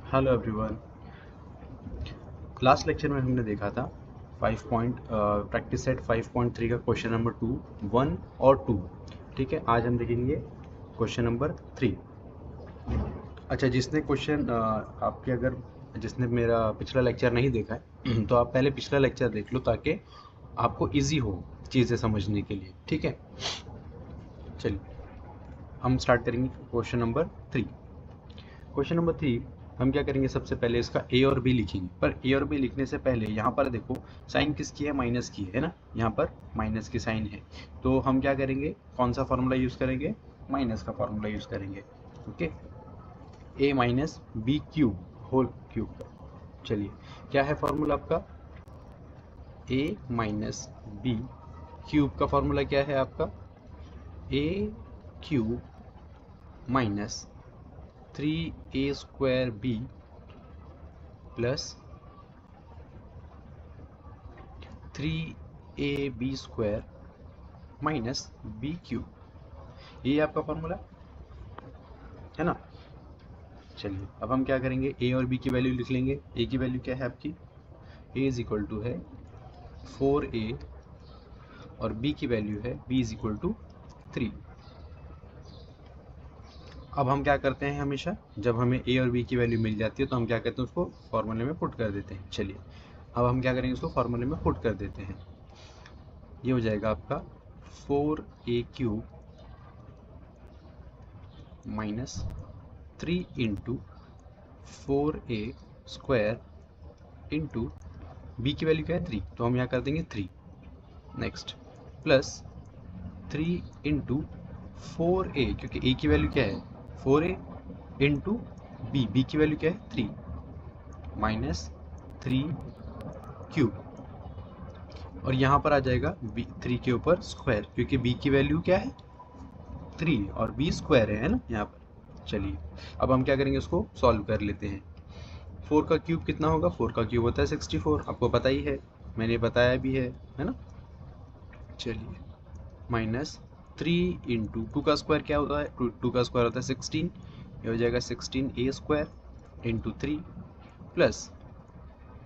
Hello everyone. Last lecture में हमने देखा था 5 पॉइंट प्रैक्टिस सेट 5.3 का क्वेश्चन नंबर 2, 1 और 2। ठीक है, आज हम देखेंगे क्वेश्चन नंबर 3। अच्छा, जिसने क्वेश्चन आपके अगर जिसने मेरा पिछला लेक्चर नहीं देखा है तो आप पहले पिछला लेक्चर देख लो ताकि आपको इजी हो चीज़ें समझने के लिए। ठीक है, चलिए हम स्टार्ट करेंगे क्वेश्चन नंबर 3। क्वेश्चन नंबर 3 हम क्या करेंगे, सबसे पहले इसका ए और बी लिखेंगे। पर ए और बी लिखने से पहले यहाँ पर देखो साइन किसकी है, माइनस की है ना। यहाँ पर माइनस की साइन है, तो हम क्या करेंगे, कौन सा फॉर्मूला यूज़ करेंगे, माइनस का फॉर्मूला यूज़ करेंगे। Okay, A minus B cube whole cube का। चलिए, क्या है फॉर्मूला आपका, ए माइनस बी क्यूब का फॉर्मूला क्या है आपका, A cube minus 3a² B plus 3ab² minus B cube. ये आपका फॉर्मूला है ना। चलिए, अब हम क्या करेंगे, ए और बी की वैल्यू लिख लेंगे। ए की वैल्यू क्या है आपकी, ए इज इक्वल टू है 4a और बी की वैल्यू है b इज इक्वल टू 3। अब हम क्या करते हैं, हमेशा जब हमें ए और बी की वैल्यू मिल जाती है तो हम क्या करते हैं, उसको फॉर्मूले में पुट कर देते हैं। चलिए, अब हम क्या करेंगे, उसको फॉर्मूले में पुट कर देते हैं। ये हो जाएगा आपका 4a³ minus 3 into 4a² into b की वैल्यू क्या है 3, तो हम यहाँ कर देंगे 3। नेक्स्ट प्लस 3 इंटू 4a, क्योंकि a की वैल्यू क्या है 4a इंटू बी की वैल्यू क्या है 3, माइनस 3 क्यूब। और यहाँ पर आ जाएगा बी 3 के ऊपर स्क्वायर, क्योंकि b की वैल्यू क्या है 3 और b स्क्वायर है ना यहाँ पर। चलिए, अब हम क्या करेंगे, उसको सॉल्व कर लेते हैं। 4 का क्यूब कितना होगा, 4 का क्यूब होता है 64, आपको पता ही है, मैंने बताया भी है ना। चलिए, माइनस 3 इंटू 2 का स्क्वायर क्या होता है, 2 का स्क्वायर होता है 16, ये हो जाएगा 16a² into 3 plus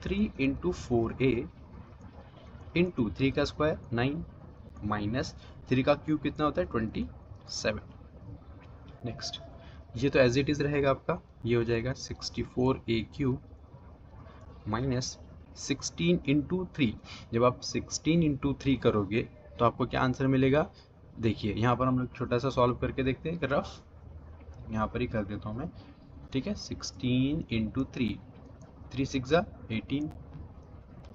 3 into 4a into 3 का स्क्वायर 9 माइनस 3 का क्यूब कितना होता है 27। नेक्स्ट, ये तो एज इट इज़ रहेगा आपका, ये हो जाएगा 64a³ माइनस 16 इंटू 3। जब आप 16 इंटू 3 करोगे तो आपको क्या आंसर मिलेगा, देखिए यहाँ पर हम लोग छोटा सा सॉल्व करके देखते हैं, रफ यहाँ पर ही कर देता हूँ मैं। ठीक है, 16 इंटू 3, 3 6 ज़ा 18,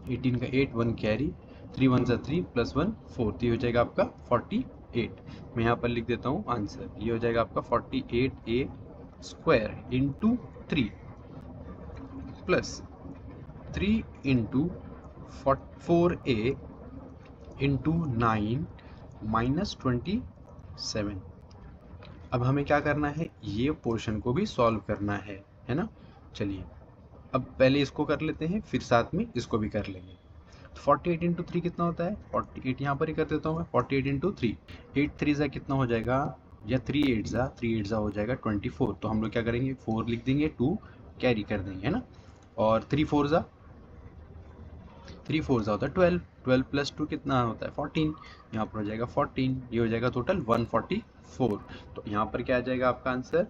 18 का 8, 1 कैरी, 3 1 ज़ा 3 प्लस 1 4, तो ये हो जाएगा आपका 48। मैं यहाँ पर लिख देता हूँ आंसर, ये हो जाएगा आपका 48a² into 3 plus 3 into 4a into 9 minus 27। अब हमें क्या करना है, ये पोर्शन को भी सॉल्व करना है ना। चलिए, अब पहले इसको कर लेते हैं, फिर साथ में इसको भी कर लेंगे। 48 इंटू 3 कितना होता है, 48 यहाँ पर ही कर देता हूँ मैं, 48 इंटू 3, 8 3 ज़ा कितना हो जाएगा, या 3 8 ज़ा हो जाएगा 24। तो हम लोग क्या करेंगे, 4 लिख देंगे, 2 कैरी कर देंगे, है ना। और 3 4 ज़ा, 3 4 ज़ा होता है 12, 12 प्लस 2 कितना होता है 14, यहाँ पर हो जाएगा 14, ये हो जाएगा टोटल 144। तो यहाँ पर क्या आ जाएगा आपका आंसर,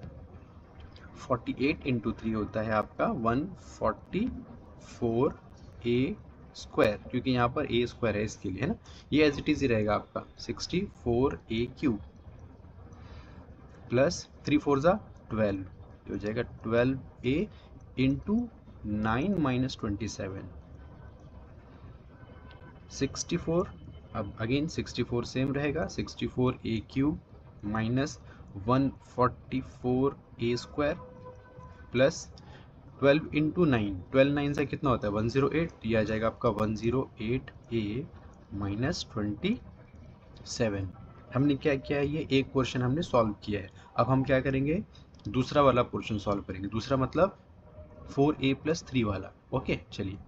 48 इंटू 3 होता है आपका 144a², क्योंकि यहाँ पर a² है इसके लिए, है ना। ये एज इट इज ही रहेगा आपका 64a³ प्लस 3 4 ज़ा 12, ये हो जाएगा 12a इंटू 9 माइनस 27, 64। अब अगेन 64 सेम रहेगा, 64a³ minus 144a² plus 12 into 9, 12 9 से कितना होता है 108, तो यह आ जाएगा आपका 108a माइनस 27। हमने क्या किया है, ये एक पोर्शन हमने सॉल्व किया है। अब हम क्या करेंगे, दूसरा वाला पोर्शन सॉल्व करेंगे, दूसरा मतलब 4a प्लस 3 वाला। ओके, चलिए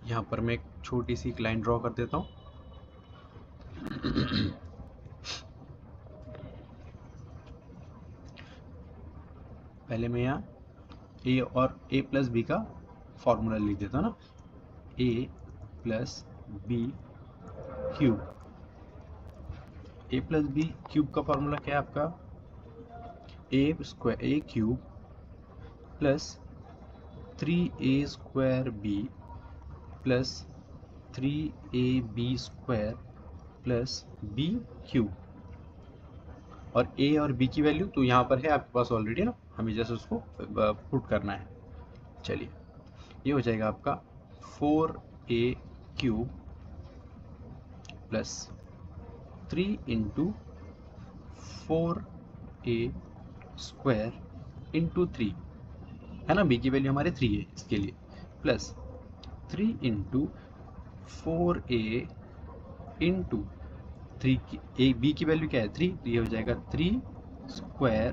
यहाँ पर मैं एक छोटी सी एक लाइन ड्रॉ कर देता हूँ। पहले मैं यहाँ ए और ए प्लस बी का फॉर्मूला लिख देता हूँ ना, A plus B cube. A plus B cube का फॉर्मूला क्या है आपका, A cube plus 3a² B plus 3ab² plus B cube. और ए और बी की वैल्यू तो यहाँ पर है आपके पास ऑलरेडी ना, हमें जैसे उसको पुट करना है। चलिए ये हो जाएगा आपका 4a³ plus 3 into 4a² into 3 है ना, बी की वैल्यू हमारे 3 है इसके लिए, प्लस 3 इंटू 4a इंटू 3 की ए बी की वैल्यू क्या है 3, तो ये हो जाएगा 3²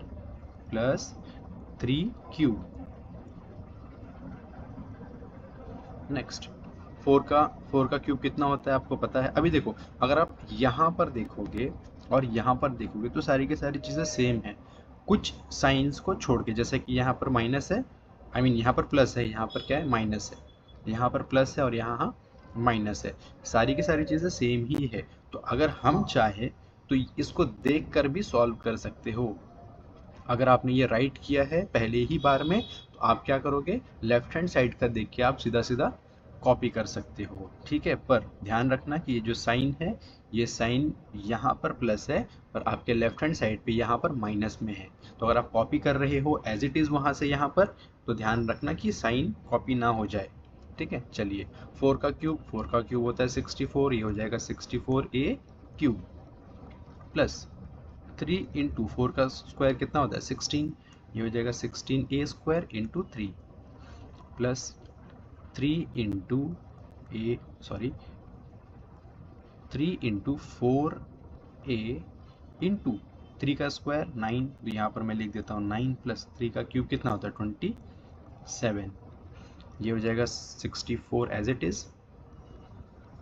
प्लस 3³ नेक्स्ट 4 का क्यूब कितना होता है आपको पता है। अभी देखो अगर आप यहाँ पर देखोगे और यहाँ पर देखोगे तो सारी की सारी चीज़ें सेम है, कुछ साइंस को छोड़ के, जैसे कि यहाँ पर माइनस है, यहाँ पर प्लस है, यहाँ पर क्या है माइनस है, यहाँ पर प्लस है और यहाँ माइनस है, सारी की सारी चीज़ें सेम ही है। तो अगर हम चाहे तो इसको देख कर भी सॉल्व कर सकते हो। अगर आपने ये राइट किया है पहले ही बार में तो आप क्या करोगे, लेफ्ट हैंड साइड का देख के आप सीधा सीधा कॉपी कर सकते हो, ठीक है। पर ध्यान रखना कि ये जो साइन है, ये साइन यहाँ पर प्लस है और आपके लेफ्ट हैंड साइड पे यहाँ पर माइनस में है। तो अगर आप कॉपी कर रहे हो एज इट इज़ वहाँ से यहाँ पर, तो ध्यान रखना कि साइन कॉपी ना हो जाए, ठीक है। चलिए 4 का क्यूब होता है 64, ये हो जाएगा 64a³ प्लस 3 इंटू 4 का स्क्वायर कितना होता है 16, ये हो जाएगा 16a² into 3 plus 3 into 4a into 3 का स्क्वायर 9, तो यहाँ पर मैं लिख देता हूँ 9 प्लस 3 का क्यूब कितना होता है 27, ये हो जाएगा 64 एज इट इज़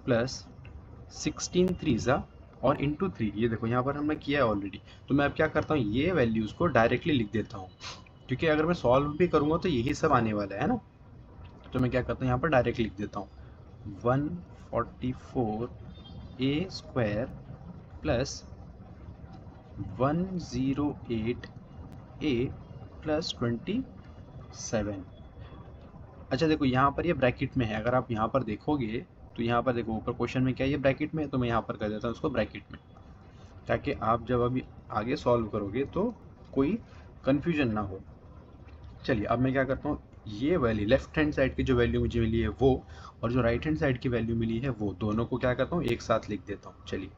प्लस 16 3 और इंटू 3, ये देखो यहाँ पर हमने किया है ऑलरेडी। तो मैं अब क्या करता हूँ, ये वैल्यूज़ को डायरेक्टली लिख देता हूँ, क्योंकि अगर मैं सॉल्व भी करूँगा तो यही सब आने वाला है ना। तो मैं क्या करता हूँ यहाँ पर डायरेक्ट लिख देता हूँ 144a² प्लस 108a प्लस 27। अच्छा देखो यहाँ पर ये ब्रैकेट में है, अगर आप यहाँ पर देखोगे तो यहाँ पर देखो ऊपर क्वेश्चन में क्या है, ये ब्रैकेट में है, तो मैं यहाँ पर कर देता हूँ उसको ब्रैकेट में, ताकि आप जब अभी आगे सॉल्व करोगे तो कोई कन्फ्यूजन ना हो। चलिए अब मैं क्या करता हूँ, ये वैल्यू लेफ्ट हैंड साइड की जो वैल्यू मुझे मिली है वो, और जो राइट हैंड साइड की वैल्यू मिली है वो, दोनों को क्या करता हूँ एक साथ लिख देता हूँ। चलिए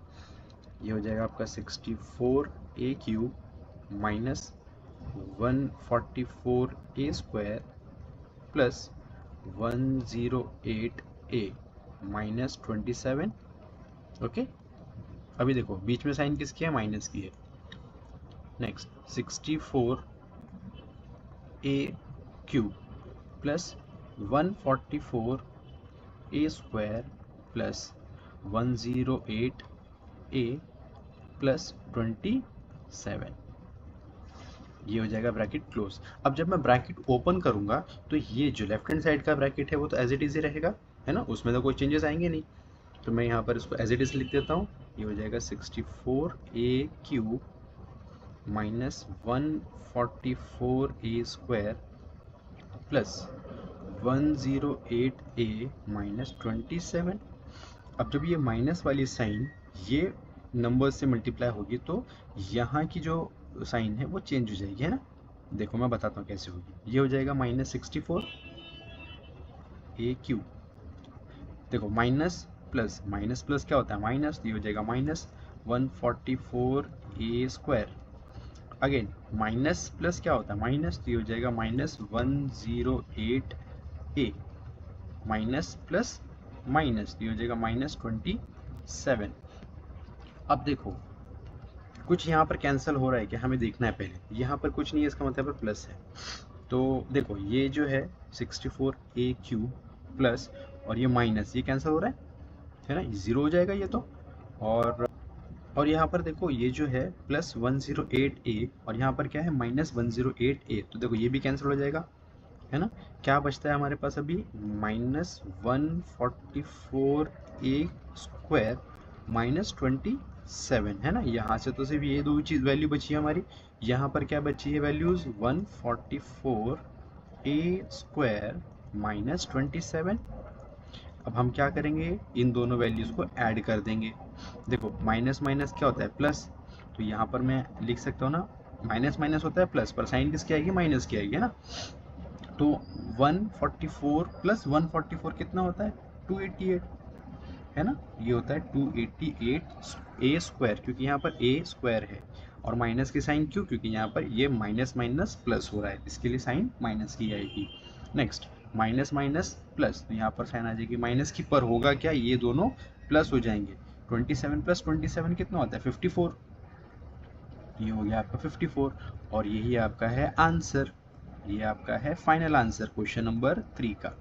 ये हो जाएगा आपका 64a³ minus 144a² plus 108a minus 27। Okay अभी देखो बीच में साइन किसकी है, माइनस की है। Next 64a³ plus 144a² plus 108a plus 27, ये हो जाएगा ब्रैकेट क्लोज। अब जब मैं ब्रैकेट ओपन करूंगा तो ये जो लेफ्ट हैंड साइड का ब्रैकेट है वो तो एज इट इज ही रहेगा, है ना, उसमें तो कोई चेंजेस आएंगे नहीं। तो मैं यहाँ पर इसको एज इट इज लिख देता हूँ, ये हो जाएगा 64a³ minus 144a² plus 108a minus 27। अब जब ये माइनस वाली साइन ये नंबर से मल्टीप्लाई होगी तो यहाँ की जो साइन है वो चेंज हो जाएगी, है ना। देखो मैं बताता हूँ कैसे होगी, ये हो जाएगा माइनस 64a³, देखो माइनस प्लस क्या होता है माइनस, ये हो जाएगा minus 144a², again minus plus क्या होता है माइनस, तो ये हो जाएगा minus 108a minus plus minus, तो ये हो जाएगा माइनस 27। अब देखो कुछ यहाँ पर कैंसिल हो रहा है क्या, हमें देखना है पहले। यहाँ पर कुछ नहीं है, इसका मतलब प्लस है। तो देखो ये जो है 64a³ प्लस और ये माइनस, ये कैंसिल हो रहा है ना, जीरो हो जाएगा ये तो। और और यहाँ पर देखो ये जो है प्लस 108A और यहाँ पर क्या है माइनस 108A, तो देखो ये भी कैंसिल हो जाएगा, है ना। क्या बचता है हमारे पास अभी, माइनस 144A स्क्वायर माइनस 27, है ना। यहाँ से तो सिर्फ ये दो चीज़ वैल्यू बची है हमारी। यहाँ पर क्या बची है वैल्यूज़, 144A स्क्वायर माइनस 27। अब हम क्या करेंगे, इन दोनों वैल्यूज़ को ऐड कर देंगे। देखो माइनस माइनस क्या होता है, प्लस, तो यहाँ पर मैं लिख सकता हूँ ना, माइनस माइनस होता है प्लस, पर साइन किसकी आएगी, माइनस की आएगी, है ना। तो 144 प्लस 144 कितना होता है, 288, है ना। ये होता है 288 A स्क्वायर, क्योंकि यहाँ पर A स्क्वायर है, और माइनस की साइन क्यों, क्योंकि यहाँ पर ये माइनस माइनस प्लस हो रहा है, इसके लिए साइन माइनस की आएगी। नेक्स्ट माइनस माइनस प्लस, तो यहाँ पर साइन आ जाएगी माइनस की, पर होगा क्या, ये दोनों प्लस हो जाएंगे। 27 प्लस 27 कितना होता है, 54, ये हो गया आपका 54, और यही आपका है आंसर। ये आपका है फाइनल आंसर क्वेश्चन नंबर 3 का।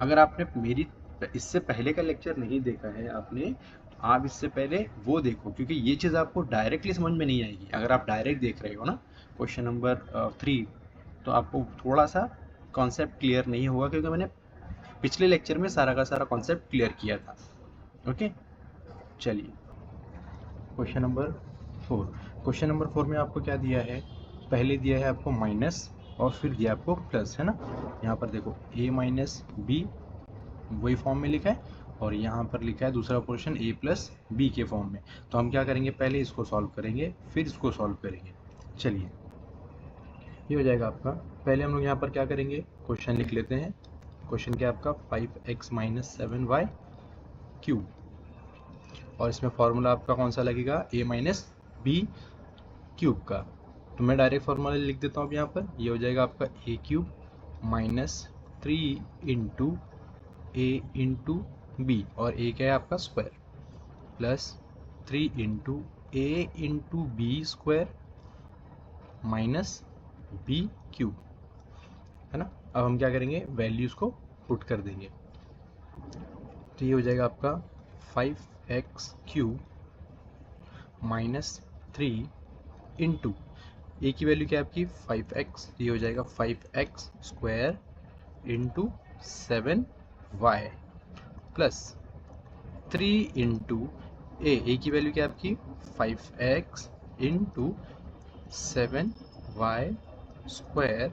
अगर आपने मेरी इससे पहले का लेक्चर नहीं देखा है आपने, आप इससे पहले वो देखो, क्योंकि ये चीज़ आपको डायरेक्टली समझ में नहीं आएगी। अगर आप डायरेक्ट देख रहे हो ना क्वेश्चन नंबर 3, तो आपको थोड़ा सा कॉन्सेप्ट क्लियर नहीं होगा, क्योंकि मैंने पिछले लेक्चर में सारा का सारा कॉन्सेप्ट क्लियर किया था। ओके, चलिए क्वेश्चन नंबर 4। क्वेश्चन नंबर 4 में आपको क्या दिया है, पहले दिया है आपको माइनस और फिर दिया आपको प्लस, है ना। यहाँ पर देखो a माइनस बी वही फॉर्म में लिखा है, और यहाँ पर लिखा है दूसरा पोर्शन a प्लस बी के फॉर्म में। तो हम क्या करेंगे, पहले इसको सॉल्व करेंगे फिर इसको सॉल्व करेंगे। चलिए ये हो जाएगा आपका। पहले हम लोग यहाँ पर क्या करेंगे, क्वेश्चन लिख लेते हैं। क्वेश्चन क्या आपका 5x माइनस 7y क्यूब, और इसमें फॉर्मूला आपका कौन सा लगेगा, a माइनस बी क्यूब का। तो मैं डायरेक्ट फॉर्मूला लिख देता हूँ अब यहाँ पर। ये हो जाएगा आपका a cube minus 3 into a into b, और a क्या है आपका square, plus 3 into a into b square minus B cube, है ना। अब हम क्या करेंगे, वैल्यूज़ को पुट कर देंगे। तो ये हो जाएगा आपका 5x cube minus 3 into A की वैल्यू क्या है आपकी 5x, ये हो जाएगा 5x square into 7y plus 3 into A की वैल्यू क्या है आपकी 5x into 7y square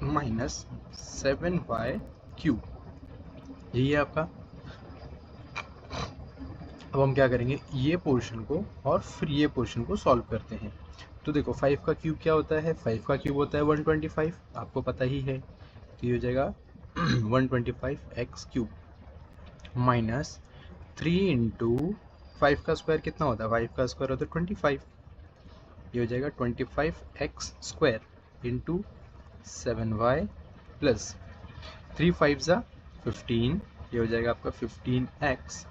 minus 7y cube, यही है आपका। अब हम क्या करेंगे, ये पोर्शन को और फिर ये पोर्शन को सॉल्व करते हैं। तो देखो 5 का क्यूब क्या होता है, 5 का क्यूब होता है 125, आपको पता ही है। तो ये हो जाएगा 125x क्यूब माइनस 3 इंटू 5 का स्क्वायर कितना होता है, 5 का स्क्वायर होता है 25, ये हो जाएगा 25x square into 7y plus 3 5 ज़ा 15, ये हो जाएगा आपका 15x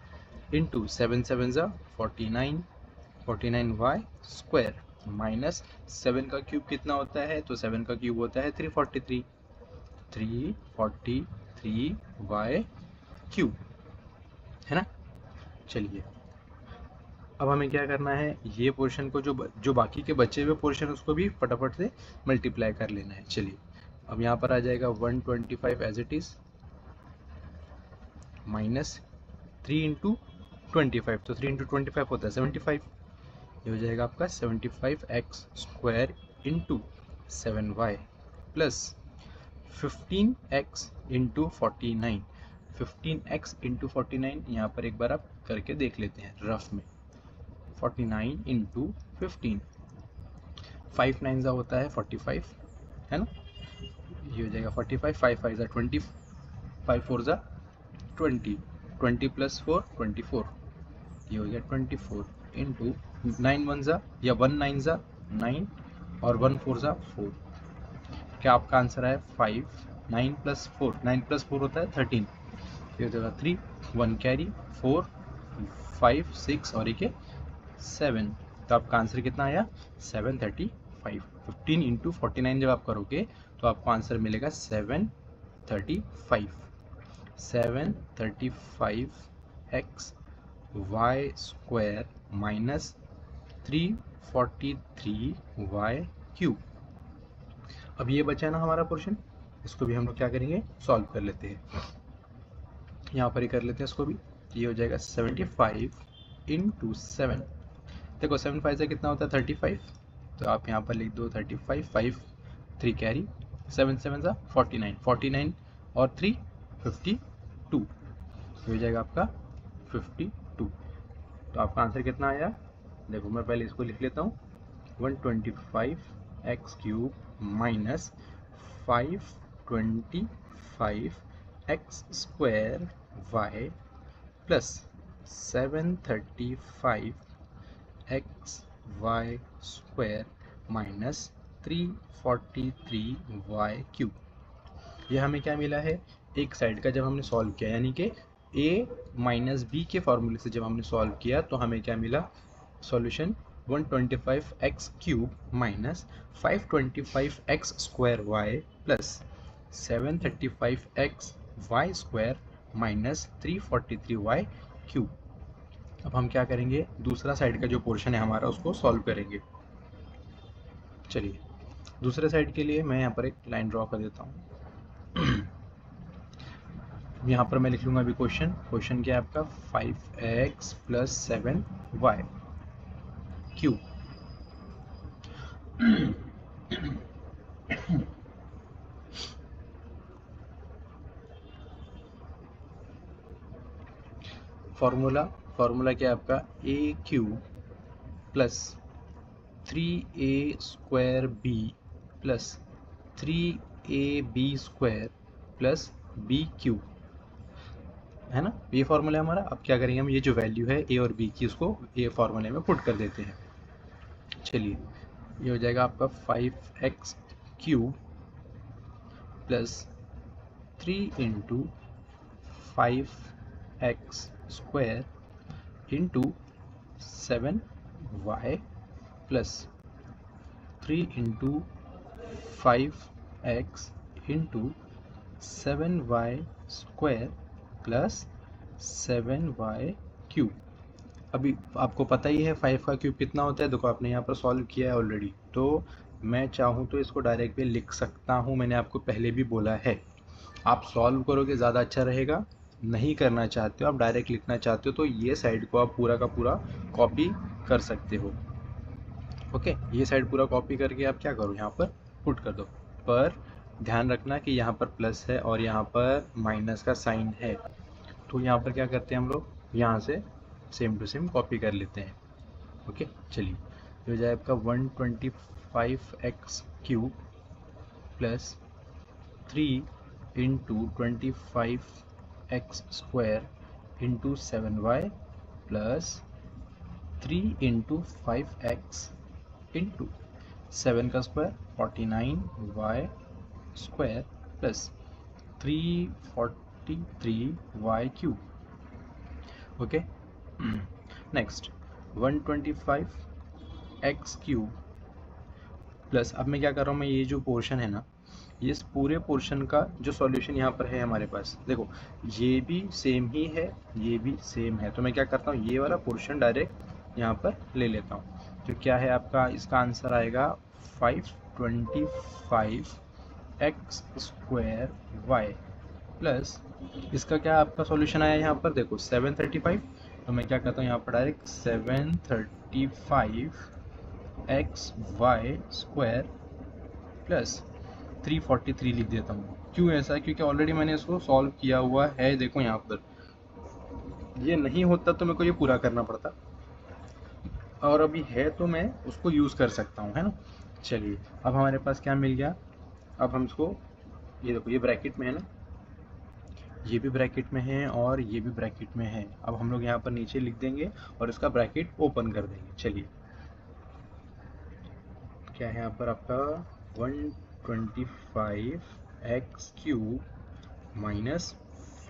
इंटू 7 7 ज़ा 49y स्क्वायर माइनस 7 का क्यूब कितना होता है, तो 7 का क्यूब होता है 343 y क्यूब, है ना। चलिए अब हमें क्या करना है, ये पोर्शन को जो बाकी के बचे हुए पोर्शन उसको भी फटाफट से मल्टीप्लाई कर लेना है। चलिए अब यहाँ पर आ जाएगा 125 as it is minus 3 into 25, तो 3 इंटू 25 होता है 75, ये हो जाएगा आपका 75x square into 7y plus 15x into 49, 15x into 49 यहाँ पर एक बार आप करके देख लेते हैं रफ में। 49 इंटू 15, 5 9 होता है 45, है ना। ये हो जाएगा 45, 5 5 ज़ा 20, 5 4 ज़ा 20, 20 प्लस 4 24, ये हो गया 24 इंटू 9 1 ज़ा या 1 9 ज़ा 9 और 1 4 ज़ा 4, क्या आपका आंसर है 5, 9 प्लस 4, 9 प्लस 4 होता है 13, ये हो जाएगा 3 1 कैरी 4 5 6 और एक 7, तो आपका आंसर कितना आया 735। 15 इंटू 49 जब आप करोगे तो आपको आंसर मिलेगा 735, 735x y square minus 343 y cube. अब ये बचा ना हमारा पोर्शन, इसको भी हम लोग क्या करेंगे, सॉल्व कर लेते हैं। यहाँ पर ही कर लेते हैं इसको भी। ये हो जाएगा 75 इंटू 7। देखो 7 5 से कितना होता है 35, तो आप यहाँ पर लिख दो 35, 5 3 कैरी, 7 7 सा 49, 49 और 3 52, हो जाएगा आपका 52। तो आपका आंसर कितना आया, देखो मैं पहले इसको लिख लेता हूँ, 125 x cube minus 525 x square y plus 735 x y square minus 343 y cube. ये हमें क्या मिला है, एक साइड का जब हमने सॉल्व किया, यानी कि a माइनस बी के फॉर्मूले से जब हमने सॉल्व किया तो हमें क्या मिला, solution 125 x cube minus 525 x square y plus 735 x y square minus 343 y cube. अब हम क्या करेंगे, दूसरा साइड का जो पोर्शन है हमारा उसको सॉल्व करेंगे। चलिए दूसरे साइड के लिए मैं यहाँ पर एक लाइन ड्रॉ कर देता हूँ। यहाँ पर मैं लिख लूँगा अभी क्वेश्चन क्या है आपका, 5x plus 7y cube. Formula क्या है आपका, a cube plus 3a square b plus 3ab square plus b cube, है ना, ये फॉर्मूला है हमारा। अब क्या करेंगे हम, ये जो वैल्यू है a और b की उसको ये फॉर्मूले में पुट कर देते हैं। चलिए ये हो जाएगा आपका 5x cube plus 3 into 5x square into 7y plus 3 into 5x into 7y square plus 7y cube. अभी आपको पता ही है 5 का क्यूब कितना होता है, देखो आपने यहाँ पर सॉल्व किया है ऑलरेडी, तो मैं चाहूँ तो इसको डायरेक्ट भी लिख सकता हूँ, मैंने आपको पहले भी बोला है। आप सॉल्व करोगे ज़्यादा अच्छा रहेगा, नहीं करना चाहते हो आप डायरेक्ट लिखना चाहते हो तो ये साइड को आप पूरा का पूरा कॉपी कर सकते हो। ओके, ये साइड पूरा कॉपी करके आप क्या करो, यहाँ पर पुट कर दो। पर ध्यान रखना कि यहाँ पर प्लस है और यहाँ पर माइनस का साइन है, तो यहाँ पर क्या करते हैं हम लोग, यहाँ से सेम टू सेम कॉपी कर लेते हैं। ओके चलिए, ये हो जाए आपका 125x cube plus 3 into 25x square into 7y plus 3 into 5x into 7 का square 49y square plus 343y cube. Okay next 125x cube plus, अब मैं क्या कर रहा हूँ, मैं ये जो पोर्शन है ना, ये इस पूरे पोर्शन का जो सॉल्यूशन यहाँ पर है हमारे पास, देखो ये भी सेम ही है, ये भी सेम है, तो मैं क्या करता हूँ, ये वाला पोर्शन डायरेक्ट यहाँ पर ले लेता हूँ। तो क्या है आपका, इसका आंसर आएगा 525x स्क्वायर वाई प्लस, इसका क्या आपका सॉल्यूशन आया यहाँ पर, देखो 735, तो मैं क्या करता हूँ यहाँ पर direct 735x y square plus 343 लिख देता हूँ। क्यों ऐसा, क्योंकि ऑलरेडी मैंने इसको सॉल्व किया हुआ है। देखो यहाँ पर ये नहीं होता तो मेरे को ये पूरा करना पड़ता, और अभी है तो मैं उसको यूज़ कर सकता हूँ, है ना। चलिए अब हमारे पास क्या मिल गया, अब हम इसको, ये देखो ये ब्रैकेट में है ना, ये भी ब्रैकेट में है और ये भी ब्रैकेट में है। अब हम लोग यहाँ पर नीचे लिख देंगे और इसका ब्रैकेट ओपन कर देंगे। चलिए क्या है यहाँ पर आपका 125x cube minus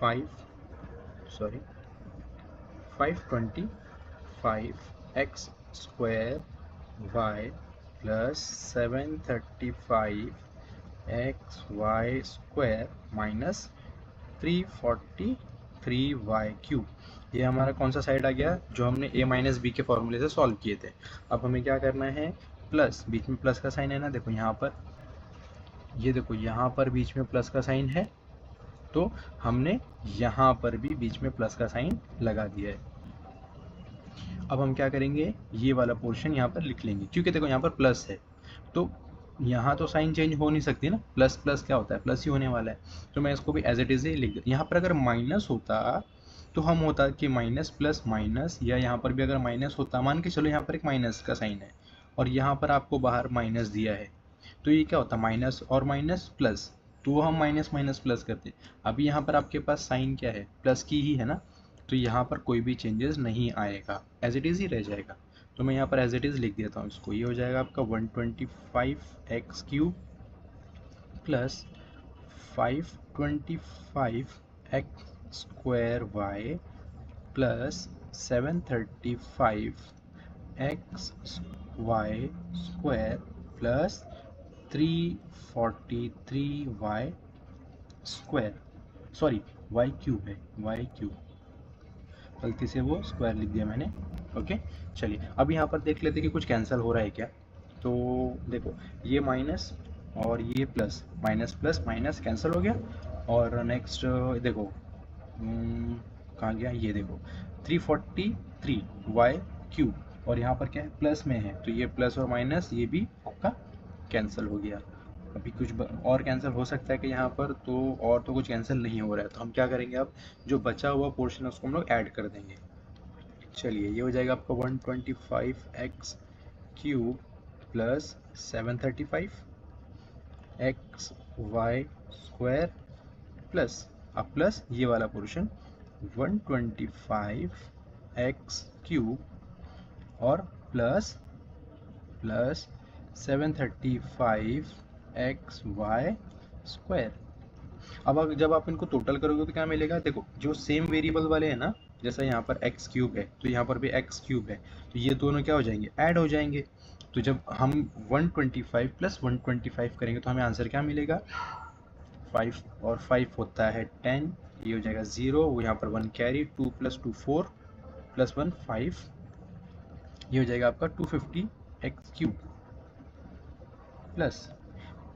525x square y plus 735x y square minus 343y cube. ये हमारा कौन सा साइड आ गया, जो हमने a माइनस बी के फॉर्मूले से सॉल्व किए थे। अब हमें क्या करना है, प्लस, बीच में प्लस का साइन है ना, देखो यहाँ पर, ये देखो यहाँ पर बीच में प्लस का साइन है, तो हमने यहाँ पर भी बीच में प्लस का साइन लगा दिया है। अब हम क्या करेंगे, ये वाला पोर्शन यहाँ पर लिख लेंगे, क्योंकि देखो यहाँ पर प्लस है, तो यहाँ तो साइन चेंज हो नहीं सकती ना, प्लस प्लस क्या होता है, प्लस ही होने वाला है, तो मैं इसको भी एज इट इज ही लिख दूँ। यहाँ पर अगर माइनस होता तो हम होता कि माइनस प्लस माइनस, या यहाँ पर भी अगर माइनस होता, मान के चलो यहाँ पर एक माइनस का साइन है और यहाँ पर आपको बाहर माइनस दिया है, तो ये क्या होता, माइनस और माइनस प्लस, तो हम माइनस माइनस प्लस करते। अभी यहाँ पर आपके पास साइन क्या है, प्लस की ही है ना, तो यहाँ पर कोई भी चेंजेस नहीं आएगा, एज इट इज़ ही रह जाएगा। तो मैं यहाँ पर एज इट इज़ लिख देता हूँ इसको, ये हो जाएगा आपका 125x³ plus 525x² plus 735xy² plus 343y², sorry y³ है, y³, गलती से वो स्क्वायर लिख दिया मैंने। ओके, चलिए अब यहाँ पर देख लेते कि कुछ कैंसिल हो रहा है क्या। तो देखो ये माइनस और ये plus, minus plus minus cancel हो गया, और नेक्स्ट देखो कहाँ गया, ये देखो 343y³ और यहाँ पर क्या है, प्लस में है, तो ये प्लस और माइनस ये भी आपका कैंसिल हो गया। अभी कुछ और कैंसिल हो सकता है कि यहाँ पर, तो और तो कुछ कैंसिल नहीं हो रहा है, तो हम क्या करेंगे, अब जो बचा हुआ पोर्शन है उसको हम लोग ऐड कर देंगे। चलिए ये हो जाएगा आपका 125x³ प्लस 735xy² प्लस, अब प्लस ये वाला पोर्शन 125x³ और प्लस 735xy²। अब जब आप इनको टोटल करोगे तो क्या मिलेगा, देखो जो सेम वेरिएबल वाले हैं ना, जैसा यहाँ पर x³ है तो यहाँ पर भी x³ है, तो ये दोनों क्या हो जाएंगे, ऐड हो जाएंगे। तो जब हम 125 प्लस 125 करेंगे तो हमें आंसर क्या मिलेगा, 5 और 5 होता है 10, ये हो जाएगा 0, वो यहाँ पर 1 कैरी, 2 + 2 4 + 1 5, ये हो जाएगा आपका 250x³ प्लस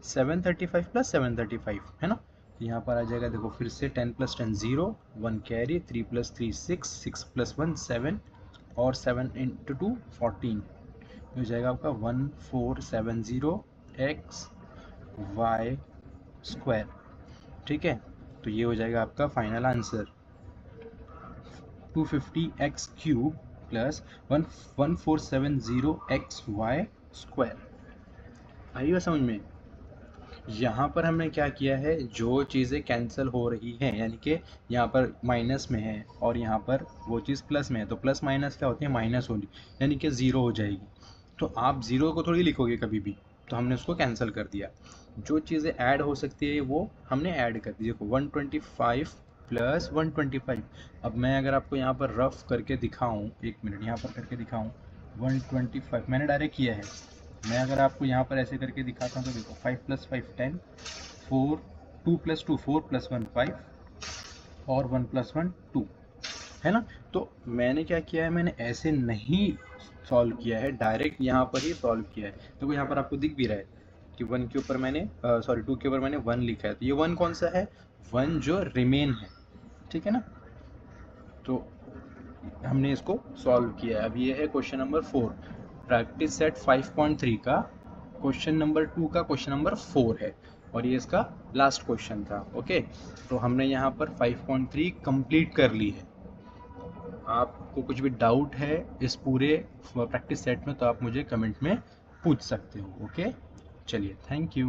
735 प्लस 735 है ना, यहाँ पर आ जाएगा, देखो फिर से 10 + 10 0, 1 कैरी, 3 + 3 6, 6 + 1 7 और 7 × 2 14, हो जाएगा आपका 1470xy²। ठीक है, तो ये हो जाएगा आपका final answer 250x³ plus 1470xy²। आइए समझ में। यहाँ पर हमने क्या किया है, जो चीज़ें कैंसिल हो रही हैं, यानी कि यहाँ पर माइनस में है और यहाँ पर वो चीज़ प्लस में है, तो प्लस माइनस क्या होती है, माइनस होगी, यानी कि ज़ीरो हो जाएगी। तो आप ज़ीरो को थोड़ी लिखोगे कभी भी, तो हमने उसको कैंसिल कर दिया। जो चीज़ें ऐड हो सकती है वो हमने ऐड कर दी। देखो 125 प्लस 125, अब मैं अगर आपको यहाँ पर रफ करके दिखाऊँ, 1 मिनट यहाँ पर करके दिखाऊँ, 125 मैंने डायरेक्ट किया है, मैं अगर आपको यहाँ पर ऐसे करके दिखाता हूँ तो देखो 5 + 5 10, 4 2 + 2 4 + 1 5 और 1 + 1 2 है ना। तो मैंने क्या किया है, मैंने ऐसे नहीं सॉल्व किया है, डायरेक्ट यहाँ पर ही सॉल्व किया है। देखो यहाँ पर आपको दिख भी रहा है कि 1 के ऊपर मैंने सॉरी 2 के ऊपर मैंने 1 लिखा है, तो ये 1 कौन सा है, 1 जो रिमेन है, ठीक है ना। तो हमने इसको सॉल्व किया है। अब ये है क्वेश्चन नंबर 4, प्रैक्टिस सेट 5.3 का क्वेश्चन नंबर 2 का क्वेश्चन नंबर 4 है, और ये इसका लास्ट क्वेश्चन था। ओके, तो हमने यहाँ पर 5.3 कंप्लीट कर ली है। आपको कुछ भी डाउट है इस पूरे प्रैक्टिस सेट में तो आप मुझे कमेंट में पूछ सकते हो। ओके, चलिए, थैंक यू।